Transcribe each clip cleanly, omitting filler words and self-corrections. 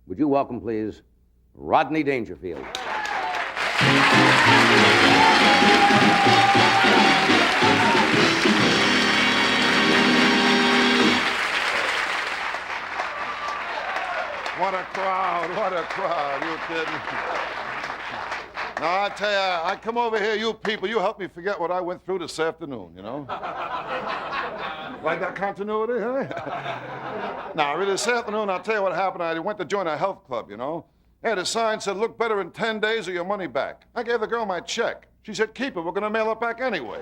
Would you welcome, please, Rodney Dangerfield? What a crowd, you kidding? Now, I tell you, I come over here, you people, you helped me forget what I went through this afternoon, you know? Like that continuity, huh? Now, really, this afternoon, I'll tell you what happened. I went to join a health club, you know? They had a sign said, look better in 10 days or your money back. I gave the girl my check. She said, keep it, we're gonna mail it back anyway.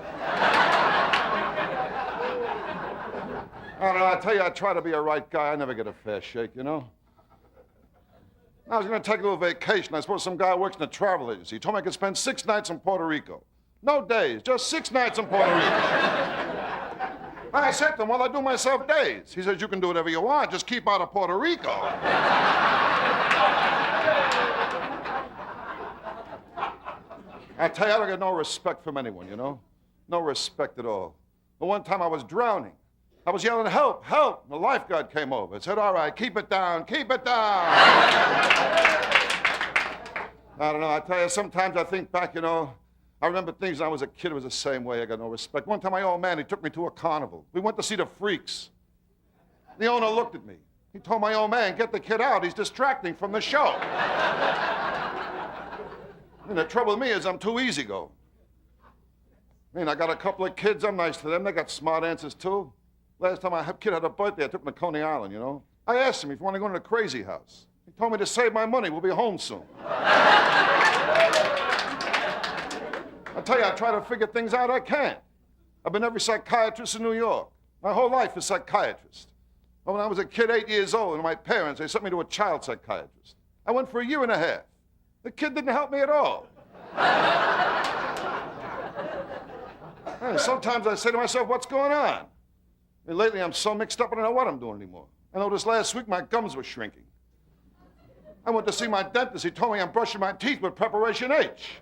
I don't know, I tell you, I try to be a right guy. I never get a fair shake, you know? I was going to take a little vacation. I suppose some guy works in a travel agency. He told me I could spend 6 nights in Puerto Rico. No days, just 6 nights in Puerto Rico. I said to him, well, I do myself days. He says, you can do whatever you want, just keep out of Puerto Rico. I tell you, I don't get no respect from anyone, you know? No respect at all. But one time I was drowning. I was yelling, help, help. The lifeguard came over and said, all right, keep it down, keep it down. I don't know, I tell you, sometimes I think back, you know, I remember things when I was a kid, it was the same way. I got no respect. One time my old man, he took me to a carnival. We went to see the freaks. The owner looked at me. He told my old man, get the kid out, he's distracting from the show. And the trouble with me is I'm too easygoing. I mean, I got a couple of kids, I'm nice to them, they got smart answers too. Last time a kid had a birthday, I took him to Coney Island, you know. I asked him if he wanted to go to the crazy house. He told me to save my money, we'll be home soon. I tell you, I try to figure things out, I can't. I've been every psychiatrist in New York. My whole life is psychiatrist. But when I was a kid, 8 years old, and my parents, they sent me to a child psychiatrist. I went for 1.5 years. The kid didn't help me at all. And sometimes I say to myself, what's going on? And lately, I'm so mixed up, I don't know what I'm doing anymore. I noticed last week my gums were shrinking. I went to see my dentist. He told me I'm brushing my teeth with Preparation H.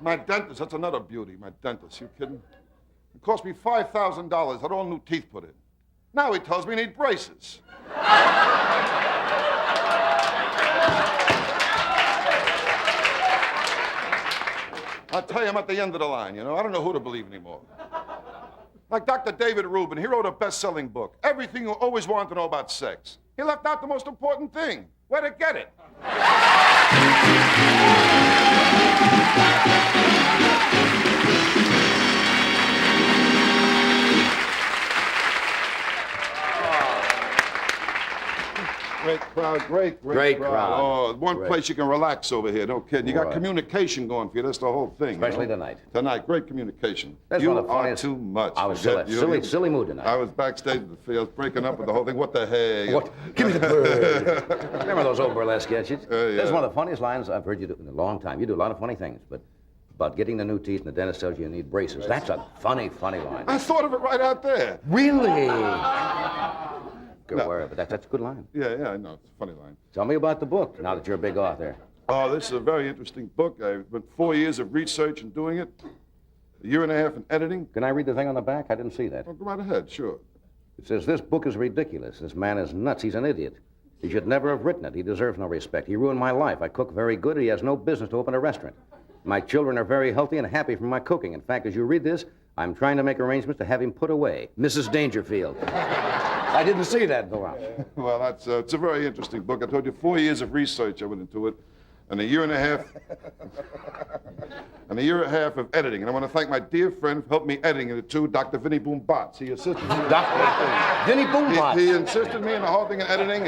My dentist, that's another beauty, my dentist. You kidding? It cost me $5,000. Had all new teeth put in. Now he tells me I need braces. I tell you, I'm at the end of the line, you know. I don't know who to believe anymore. Like Dr. David Rubin, he wrote a best-selling book, Everything You Always Wanted to Know About Sex. He left out the most important thing, where to get it. Great crowd, great crowd. Oh, one Great. place you can relax over here, no kidding. You got Right. communication going for you, that's the whole thing. Especially you know? tonight. Tonight, great communication. That's You one of the are funniest- too much. I was Forget you. silly mood tonight. I was backstage at the field, breaking up with the whole thing. What the heck? What? Give me the bird. Remember those old burlesque sketches? Yeah. That's one of the funniest lines I've heard you do in a long time. You do a lot of funny things, but about getting the new teeth and the dentist tells you need braces. That's a funny line. I thought of it right out there. Really? Good No. word, but that's a good line. Yeah, I know. It's a funny line. Tell me about the book, now that you're a big author. Oh, this is a very interesting book. I've been 4 years of research and doing it, 1.5 years in editing. Can I read the thing on the back? I didn't see that. Oh, go right ahead, sure. It says, this book is ridiculous. This man is nuts. He's an idiot. He should never have written it. He deserves no respect. He ruined my life. I cook very good. He has no business to open a restaurant. My children are very healthy and happy from my cooking. In fact, as you read this, I'm trying to make arrangements to have him put away. Mrs. Dangerfield. I didn't see that go out. Well, it's a very interesting book. I told you 4 years of research I went into it, and 1.5 years, and 1.5 years of editing. And I want to thank my dear friend who helped me editing it too, Dr. Vinny Boom Botts. He assisted me. Dr. Vinny Boombox. He insisted me in the whole thing in editing.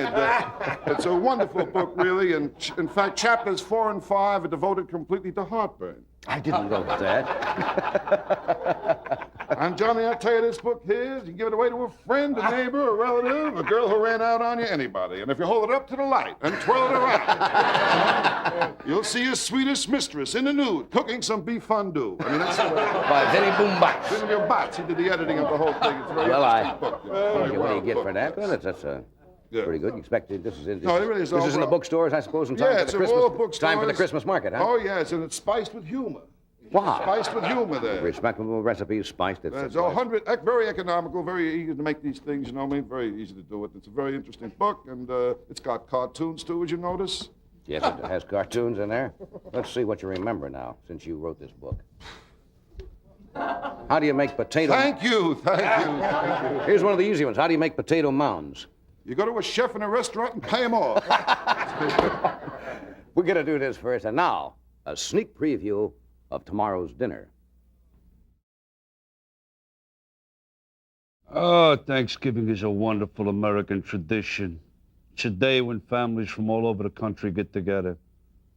It's a wonderful book, really. And in fact, chapters 4 and 5 are devoted completely to heartburn. I didn't know that. And Johnny, I tell you, this book here, you can give it away to a friend, a neighbor, a relative, a girl who ran out on you, anybody. And if you hold it up to the light and twirl it around, you'll see your sweetest mistress in the nude cooking some beef fondue. I mean, that's the way. By Vinny Boombox. Vinny Boombox, he did the editing of the whole thing. It's a very Well, interesting book. You know, very What do you well get book. for that? Well, that's Yeah. pretty good. You expect this is in No, it really is this all is in the right. bookstores, I suppose, in time Yeah, for it's the in Christmas all bookstores. time for the Christmas market, huh? Oh, yes, and it's spiced with humor. Wow. Spiced with humor there. Respectable recipes, spiced. It's 100, very economical, very easy to make these things, you know what I mean? Very easy to do it. It's a very interesting book, and it's got cartoons, too, as you notice. Yes, it has cartoons in there. Let's see what you remember now, since you wrote this book. How do you make potato... Thank you. Here's one of the easy ones. How do you make potato mounds? You go to a chef in a restaurant and pay him off. We're going to do this first. And now, a sneak preview of tomorrow's dinner. Oh, Thanksgiving is a wonderful American tradition. It's a day when families from all over the country get together.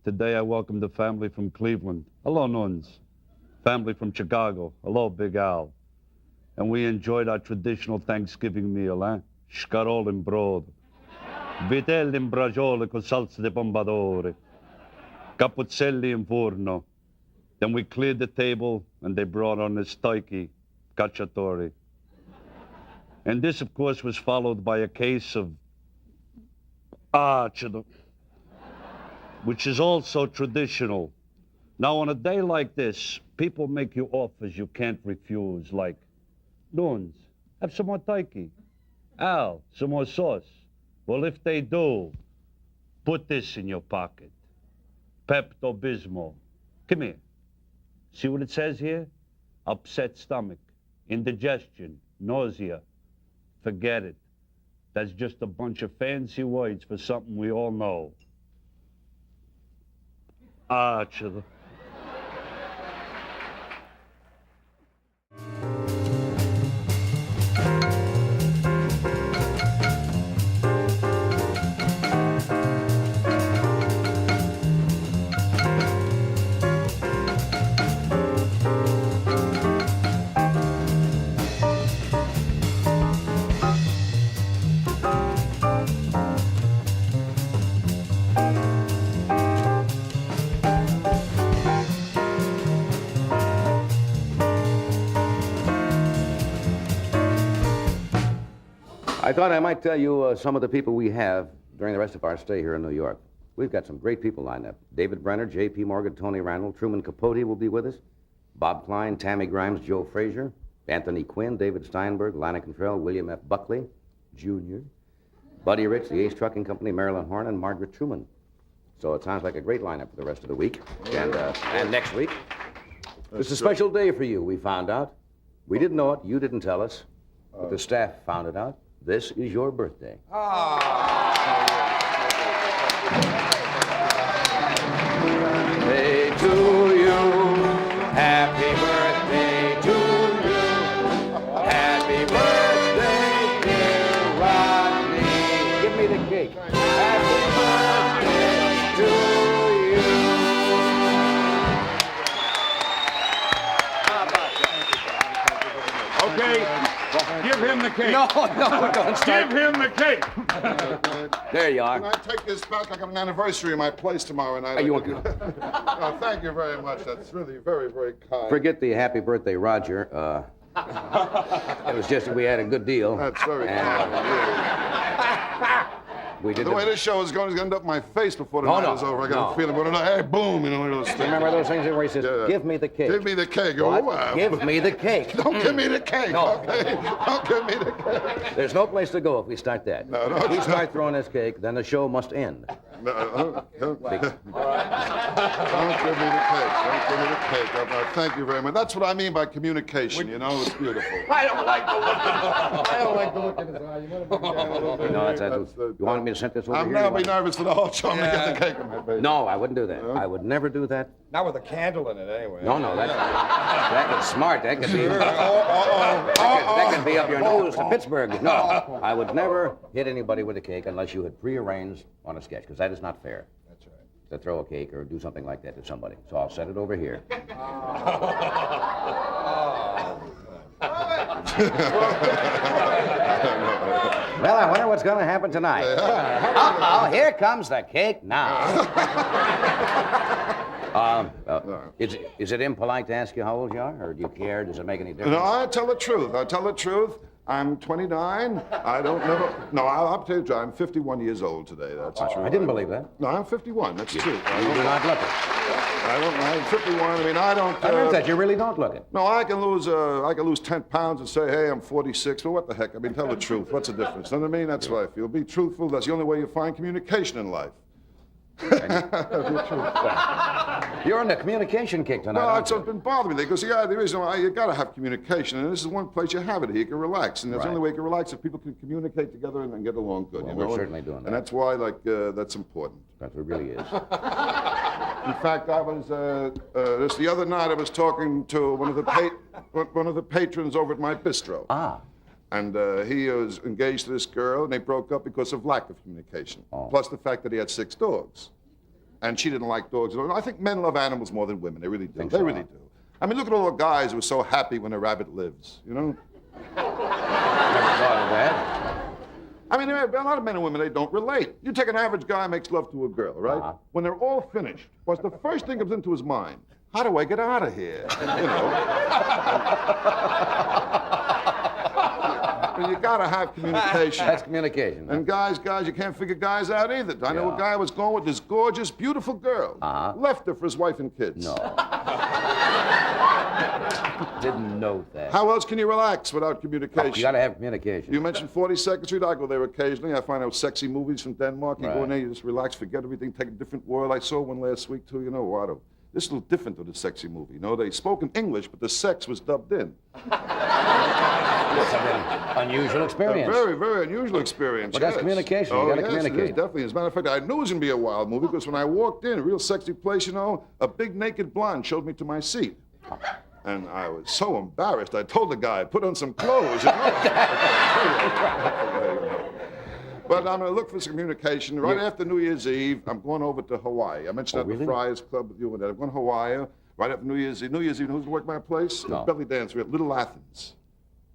Today I welcome the family from Cleveland. Hello, Nuns. Family from Chicago. Hello, Big Al. And we enjoyed our traditional Thanksgiving meal, eh? Scarole in brodo. Vitelli in braciole con salsa di pombadore. Capuzzelli in forno. Then we cleared the table and they brought on the stoiki, cacciatore. And this, of course, was followed by a case of acido, which is also traditional. Now, on a day like this, people make you offers you can't refuse, like, Nuns, have some more taiki. Al, some more sauce. Well, if they do, put this in your pocket. Pepto-Bismol. Come here. See what it says here? Upset stomach, indigestion, nausea. Forget it. That's just a bunch of fancy words for something we all know. Ácido. I thought I might tell you some of the people we have during the rest of our stay here in New York. We've got some great people lined up. David Brenner, J.P. Morgan, Tony Randall, Truman Capote will be with us. Bob Klein, Tammy Grimes, Joe Frazier, Anthony Quinn, David Steinberg, Lana Cantrell, William F. Buckley, Jr., Buddy Rich, the Ace Trucking Company, Marilyn Horn, and Margaret Truman. So it sounds like a great lineup for the rest of the week. And next week. It's a special day for you, we found out. We didn't know it, you didn't tell us, but the staff found it out. This is your birthday. Birthday to you. Happy birthday to you. Happy birthday, dear Rodney. Give me the cake. Happy birthday to you. How about that? Okay. Give him the cake. No, don't start. Give him the cake. There you Can are. I take this back? I got an anniversary in my place tomorrow night. Oh, thank you very much. That's really very, very kind. Forget the happy birthday, Roger. It was just that we had a good deal. That's very And, kind of you. We did The way this show is going, it's going to end up my face before the Oh, night no. is over. I got No. a feeling, but hey, boom, you know, one of those things. Remember those things where he says, Yeah. give me the cake? Give me the cake. What? Oh, wow. Give me the cake. Don't give me the cake, No. okay? Don't give me the cake. There's no place to go if we start that. No, If we no. start throwing this cake, then the show must end. No, don't give me the cake. Don't give me the cake. Thank you very much. That's what I mean by communication, you know? It's beautiful. I don't like the look I don't like the look in his eye. You want to be down a little bit. No, That's you wanted me to send this over I'm here? now You be want- nervous for the whole show. I'm going to get the cake on my face. No, I wouldn't do that. I would never do that. Not with a candle in it, anyway. No, that was smart. That could be... Uh-oh. That could be up your nose to Pittsburgh. No, I would never hit anybody with a cake unless you had prearranged on a sketch, because that is not fair. That's right. To throw a cake or do something like that to somebody. So I'll set it over here. Well, I wonder what's going to happen tonight. Uh-oh, here comes the cake now. Is it impolite to ask you how old you are, or do you care? Does it make any difference? No, I tell the truth. I tell the truth. I'm 29. I don't know. No, I'll tell you the truth. I'm 51 years old today. That's the truth. I didn't believe that. No, I'm 51. That's true. You do not look it. I won't mind. 51. I mean, I don't. I learned that you really don't look it. No, I can lose 10 pounds and say, hey, I'm 46. Well, what the heck? I mean, tell the truth. What's the difference? You know what I mean? That's what I feel. Be truthful. That's the only way you find communication in life. You're on the communication kick tonight. Well, aren't it's you? been bothering me because the reason why you got to have communication, and this is one place you have it here. You can relax, and that's the Right. only way you can relax if people can communicate together and get along good. Well, you know? we're certainly doing that. And that's why, that's important. That really is. In fact, I was this the other night. I was talking to one of the patrons over at my bistro. Ah. And he was engaged to this girl, and they broke up because of lack of communication. Oh. Plus the fact that he had 6 dogs. And she didn't like dogs at all. I think men love animals more than women. They really do. Think They so, really huh? do. I mean, look at all the guys who are so happy when a rabbit lives, you know? Never thought of that. I mean, a lot of men and women, they don't relate. You take an average guy who makes love to a girl, right? Uh-huh. When they're all finished, what's the first thing comes into his mind? How do I get out of here? You know? You gotta have communication. That's communication. huh? And guys, you can't figure guys out either. I know Yeah. a guy was going with this gorgeous, beautiful girl. Uh-huh. Left her for his wife and kids. No. Didn't know that. How else can you relax without communication? You got to have communication. You mentioned 42nd Street. I go there occasionally. I find out sexy movies from Denmark. You go in Right. there, you just relax, forget everything, take a different world. I saw one last week, too. You know what? This is a little different than the sexy movie. You know, they spoke in English, but the sex was dubbed in. It's an unusual A experience. very, very unusual experience. But that's yes. communication. Oh, You gotta yes, communicate. It is, definitely. As a matter of fact, I knew it was going to be a wild movie because when I walked in, a real sexy place, you know, a big naked blonde showed me to my seat. And I was so embarrassed. I told the guy, put on some clothes. You know? But I'm going to look for some communication. Right after New Year's Eve, I'm going over to Hawaii. I mentioned that at really? the Friars Club with you and that. I'm going to Hawaii. Right after New Year's Eve. New Year's Eve, who's going to work my place? No. Belly dance. We're at Little Athens.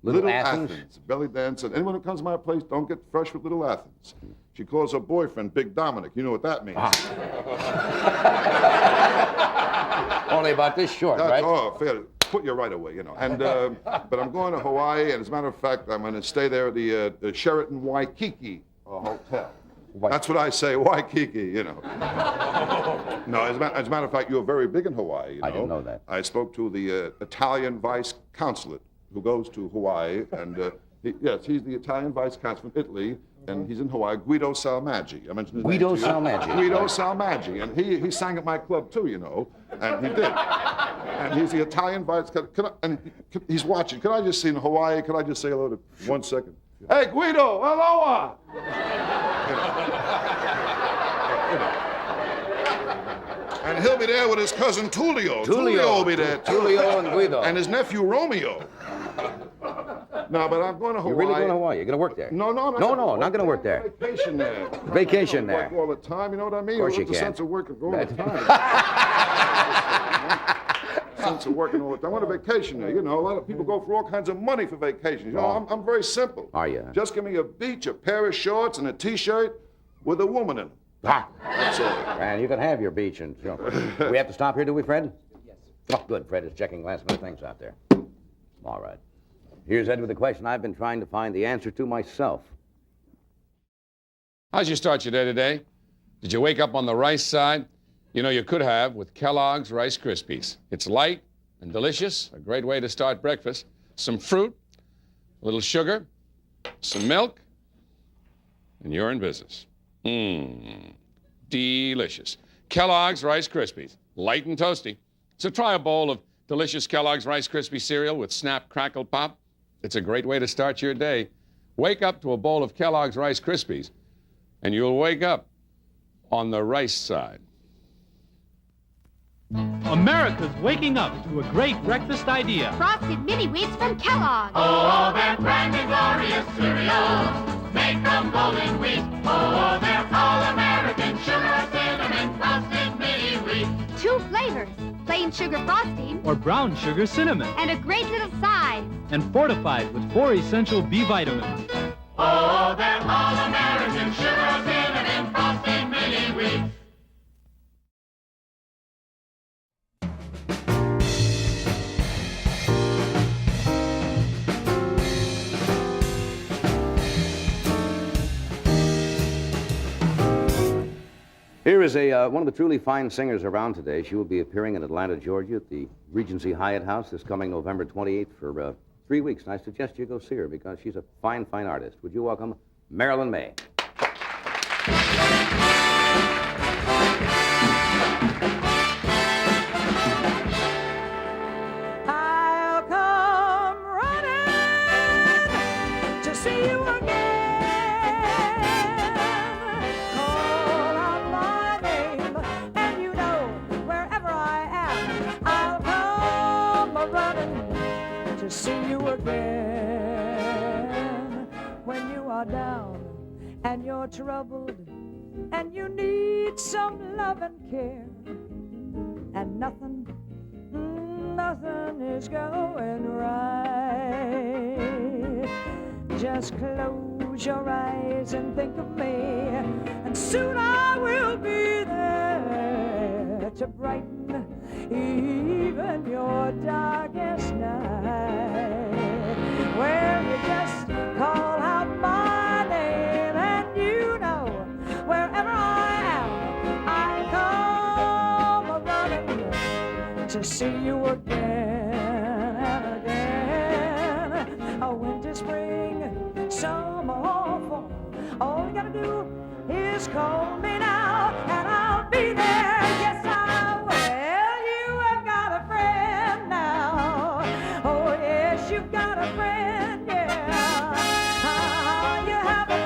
Little Athens? Belly dance. And anyone who comes to my place, don't get fresh with Little Athens. She calls her boyfriend Big Dominic. You know what that means. Only about this short, That's right? all. Fair. Put you right away, you know. And but I'm going to Hawaii, and as a matter of fact, I'm going to stay there at the Sheraton Waikiki Hotel. That's what I say, Waikiki, you know. No, as a matter of fact, you're very big in Hawaii, you know. I didn't know that. I spoke to the Italian vice consulate who goes to Hawaii, and he's the Italian vice consul from Italy, and he's in Hawaii, Guido Salmaggi. I mentioned his Guido name to you. Salmaggi. Guido Salmaggi, and he sang at my club too, you know, and he did. And he's the Italian vice consul, he's watching. Can I just see in Hawaii, can I just say hello to 1 second? Hey, Guido, aloha! And he'll be there with his cousin Tullio. Tullio will be there, too. Tullio and Guido. And his nephew Romeo. No, but I'm going to Hawaii. You're really going to Hawaii? You're going to work there? No, not going to work there. Vacation there. Vacation Work there. all the time, you know what I mean? Of course you The can. sense of work of all the time. Sense of working all the time. I want a vacation there. You know, a lot of people go for all kinds of money for vacations. You know, I'm very simple. Are you? Just give me a beach, a pair of shorts, and a T-shirt with a woman in them. Ah, That's all. and you can have your beach and so forth. We have to stop here, do we, Fred? Yes. Oh, good. Fred is checking last minute things out there. All right. Here's Ed with a question I've been trying to find the answer to myself. How'd you start your day today? Did you wake up on the rice side? You know, you could have with Kellogg's Rice Krispies. It's light and delicious, a great way to start breakfast. Some fruit, a little sugar, some milk, and you're in business. Mmm, delicious. Kellogg's Rice Krispies, light and toasty. So try a bowl of delicious Kellogg's Rice Krispie cereal with Snap, Crackle, Pop. It's a great way to start your day. Wake up to a bowl of Kellogg's Rice Krispies, and you'll wake up on the rice side. America's waking up to a great breakfast idea. Frosted Mini Wheats from Kellogg. Oh, they're grand and glorious cereals made from golden wheat. Oh, they're all-American sugar, cinnamon, frosted mini wheat. 2 flavors, plain sugar frosting Or brown sugar cinnamon. and a great little size. And fortified with 4 essential B vitamins. Oh, they're all-American sugar, cinnamon, frosted mini wheat. Here is one of the truly fine singers around today. She will be appearing in Atlanta, Georgia at the Regency Hyatt House this coming November 28th for 3 weeks. And I suggest you go see her because she's a fine, fine artist. Would you welcome Marilyn May? I'll come running to see you again. Call out my name, and you know wherever I am, I'll come running to see you again. When you are down and you're troubled and you need some love and care, and nothing is going right. Just close your eyes and think of me, and soon I will be there to brighten even your darkest night. Where you just call out my name, and you know wherever I am, I come running to see you again and again. A winter, spring, summer, or fall, all you gotta do is call me now, and I'll be there. Yes, I will. You have got a friend now. Oh, yes, you've got a friend, yeah. You have a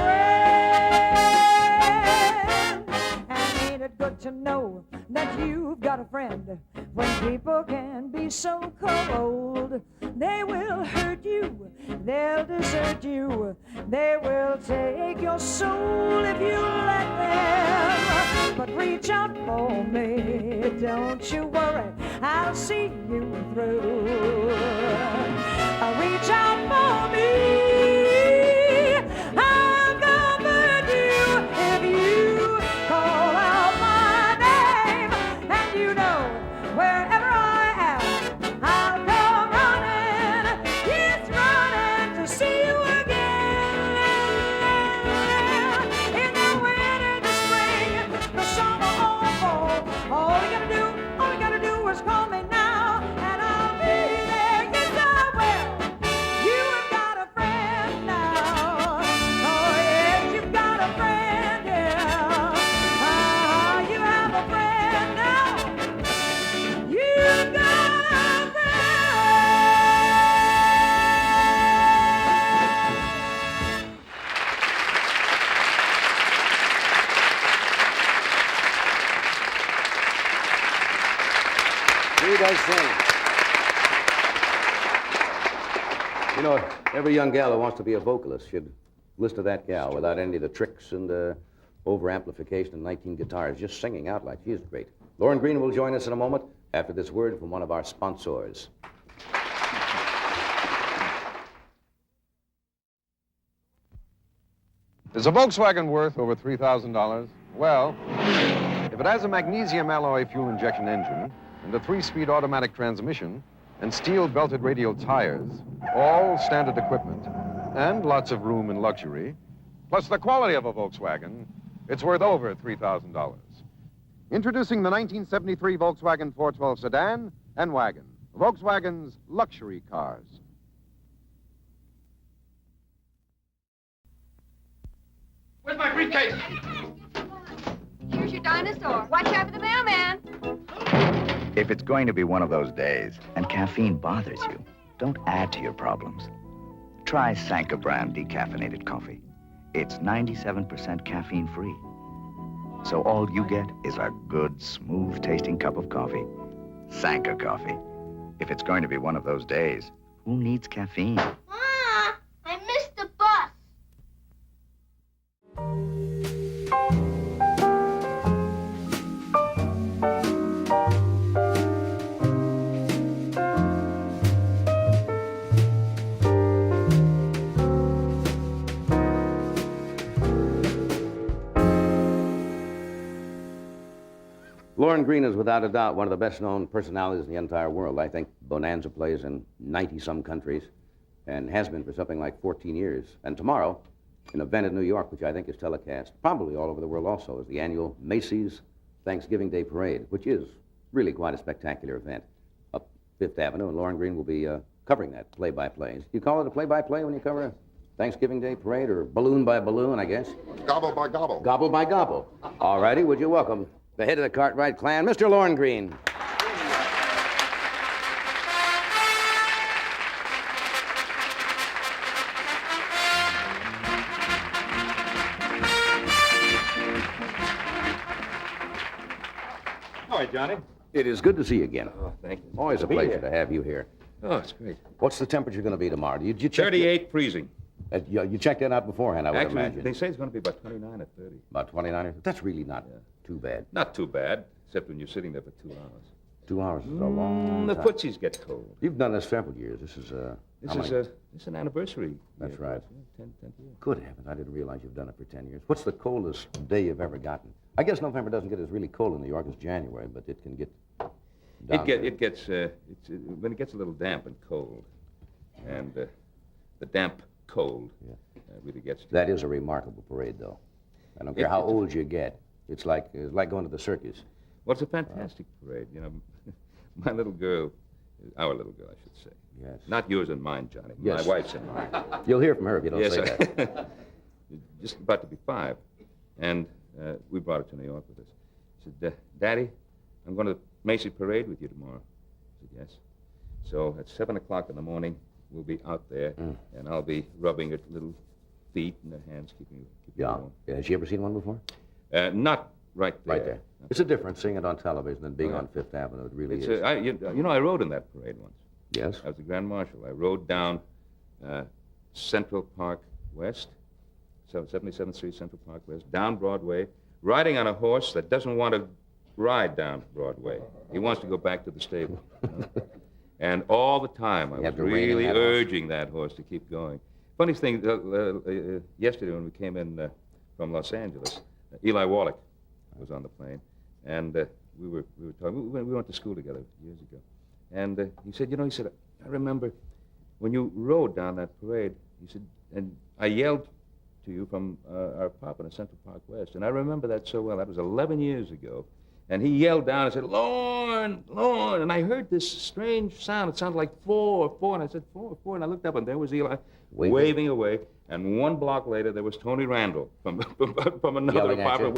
friend. And ain't it good to know that you've got a friend? When people can be so cold, they will hurt you, they'll desert you, they will take your soul if you let them. But reach out for me, don't you worry, I'll see you through. Reach out for me, I'll comfort you if you call out my name, and you know wherever I am, I'll come running, yes, running to see you again. In the winter, the spring, the summer, or fall, all you gotta do is call me now, and I'll be there, yes, I will. You have got a friend now. Oh, yes, you've got a friend, yeah. You have a friend now. You got a She does sing. You know, every young gal who wants to be a vocalist should listen to that gal without any of the tricks and over-amplification and 19 guitars, just singing out like she's great. Lauren Green will join us in a moment after this word from one of our sponsors. Is a Volkswagen worth over $3,000? Well, if it has a magnesium alloy fuel injection engine and a 3-speed automatic transmission and steel-belted radial tires, all standard equipment, and lots of room and luxury, plus the quality of a Volkswagen, it's worth over $3,000. Introducing the 1973 Volkswagen 412 sedan and wagon, Volkswagen's luxury cars. Where's my briefcase? Here's your dinosaur. Watch out for the mailman. If it's going to be one of those days and caffeine bothers you, don't add to your problems. Try Sanka brand decaffeinated coffee. It's 97% caffeine-free. So all you get is a good, smooth-tasting cup of coffee. Sanka coffee. If it's going to be one of those days, who needs caffeine? Ma, I missed the bus. Lauren Green is without a doubt one of the best-known personalities in the entire world. I think Bonanza plays in 90-some countries and has been for something like 14 years. And tomorrow, an event in New York, which I think is telecast probably all over the world also, is the annual Macy's Thanksgiving Day Parade, which is really quite a spectacular event. Up Fifth Avenue, and Lauren Green will be covering that play-by-play. You call it a play-by-play when you cover a Thanksgiving Day Parade, or balloon by balloon, I guess? Gobble by gobble. Gobble by gobble. All righty, would you welcome the head of the Cartwright clan, Mr. Lauren Green. Hi, Johnny. It is good to see you again. Oh, thank you. Always a Good to be pleasure here. to have you here. Oh, it's great. What's the temperature going to be tomorrow? Did you check 38 freezing. You checked that out beforehand, I would Actually, imagine. they say it's going to be about 29 or 30. About 29 or... That's really not too bad. Not too bad, except when you're sitting there for 2 hours. 2 hours is a long The time. footsies get cold. You've done this several years. This is This is an anniversary. That's year. right. 10th year. Good heavens, I didn't realize you've done it for 10 years. What's the coldest day you've ever gotten? I guess November doesn't get as really cold in New York as January, but it can get down there. It gets when it gets a little damp and cold, and the damp cold really gets to That is a remarkable parade, though. I don't care how old you get. It's like going to the circus. Well, it's a fantastic parade. You know, my little girl, our little girl, I should say. Yes. Not yours and mine, Johnny. Yes. My wife's and mine. You'll hear from her if you don't Yes, say that. just about to be 5, and we brought her to New York with us. She said, "Daddy, I'm going to the Macy Parade with you tomorrow." I said, "Yes." So at 7 o'clock in the morning, we'll be out there, and I'll be rubbing her little feet and her hands, keeping her warm. Yeah. Has she ever seen one before? Not right there. Right there. It's a difference seeing it on television than being on Fifth Avenue. It really is. I rode in that parade once. Yes? I was the Grand Marshal. I rode down Central Park West, so 77th Street, Central Park West, down Broadway, riding on a horse that doesn't want to ride down Broadway. He wants to go back to the stable. You know? And all the time, I was really urging that horse to keep going. Funny thing, yesterday when we came in from Los Angeles, Eli Wallach was on the plane, and we were talking. We went to school together years ago, and he said, I remember when you rode down that parade. He said, and I yelled to you from our pub in Central Park West, and I remember that so well. That was 11 years ago. And he yelled down and said, "Lorne, Lorne!" And I heard this strange sound. It sounded like 4, 4. And I said, 4, 4. And I looked up, and there was Eli waving away. And 1 block later, there was Tony Randall from another Yelling at apartment.